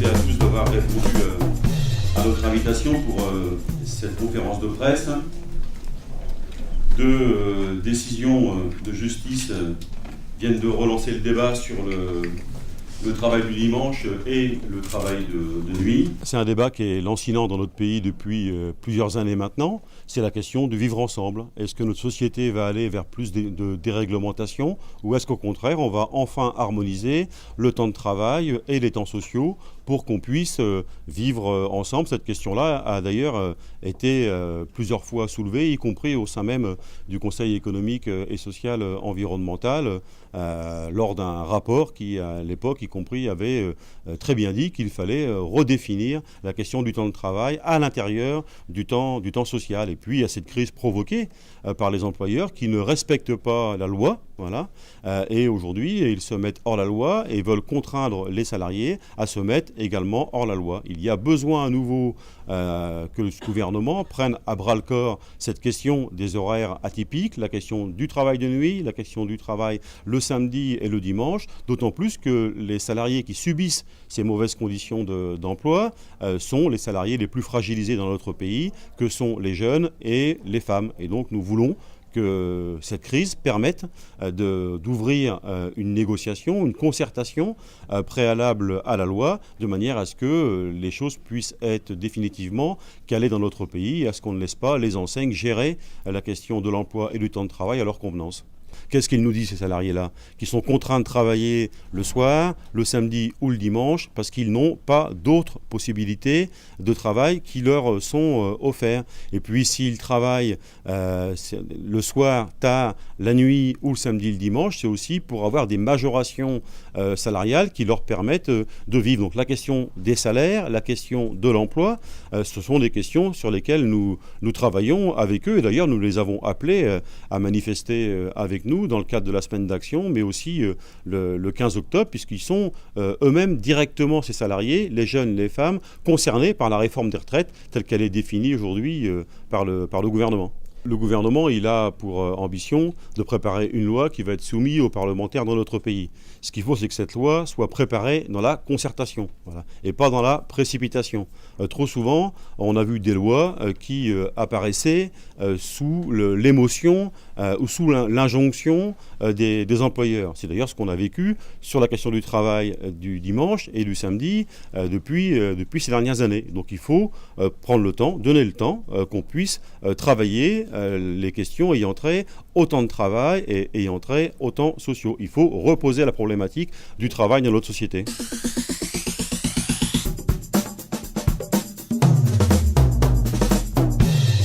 et à tous d'avoir répondu à notre invitation pour cette conférence de presse. Deux décisions de justice viennent de relancer le débat sur le travail du dimanche et le travail de nuit. C'est un débat qui est lancinant dans notre pays depuis plusieurs années maintenant. C'est la question du vivre ensemble. Est-ce que notre société va aller vers plus de déréglementation ou est-ce qu'au contraire on va enfin harmoniser le temps de travail et les temps sociaux pour qu'on puisse vivre ensemble? Cette question-là a d'ailleurs été plusieurs fois soulevée, y compris au sein même du Conseil économique et social environnemental, lors d'un rapport qui, à l'époque, y compris, avait très bien dit qu'il fallait redéfinir la question du temps de travail à l'intérieur du temps social. Et puis, il y a cette crise provoquée par les employeurs qui ne respectent pas la loi. Voilà. Et aujourd'hui, ils se mettent hors la loi et veulent contraindre les salariés à se mettre également hors la loi. Il y a besoin à nouveau que ce gouvernement prenne à bras-le-corps cette question des horaires atypiques, la question du travail de nuit, la question du travail le samedi et le dimanche, d'autant plus que les salariés qui subissent ces mauvaises conditions d'emploi sont les salariés les plus fragilisés dans notre pays, que sont les jeunes et les femmes. Et donc nous voulons que cette crise permette d'ouvrir une négociation, une concertation préalable à la loi, de manière à ce que les choses puissent être définitivement calées dans notre pays et à ce qu'on ne laisse pas les enseignes gérer la question de l'emploi et du temps de travail à leur convenance. Qu'est-ce qu'ils nous disent, ces salariés-là, qui sont contraints de travailler le soir, le samedi ou le dimanche, parce qu'ils n'ont pas d'autres possibilités de travail qui leur sont offertes. Et puis, s'ils travaillent le soir, tard, la nuit ou le samedi et le dimanche, c'est aussi pour avoir des majorations salariales qui leur permettent de vivre. Donc, la question des salaires, la question de l'emploi, ce sont des questions sur lesquelles nous travaillons avec eux. Et d'ailleurs, nous les avons appelés à manifester avec nous dans le cadre de la semaine d'action, mais aussi le 15 octobre, puisqu'ils sont eux-mêmes directement, ces salariés, les jeunes, les femmes, concernés par la réforme des retraites telle qu'elle est définie aujourd'hui par le gouvernement. Le gouvernement, il a pour ambition de préparer une loi qui va être soumise aux parlementaires dans notre pays. Ce qu'il faut, c'est que cette loi soit préparée dans la concertation, voilà, et pas dans la précipitation. Trop souvent, on a vu des lois qui apparaissaient sous l'émotion ou sous l'injonction des employeurs. C'est d'ailleurs ce qu'on a vécu sur la question du travail du dimanche et du samedi depuis ces dernières années. Donc il faut prendre le temps, donner le temps qu'on puisse travailler les questions ayant trait au temps de travail et ayant trait aux temps sociaux. Il faut reposer la problématique du travail dans notre société.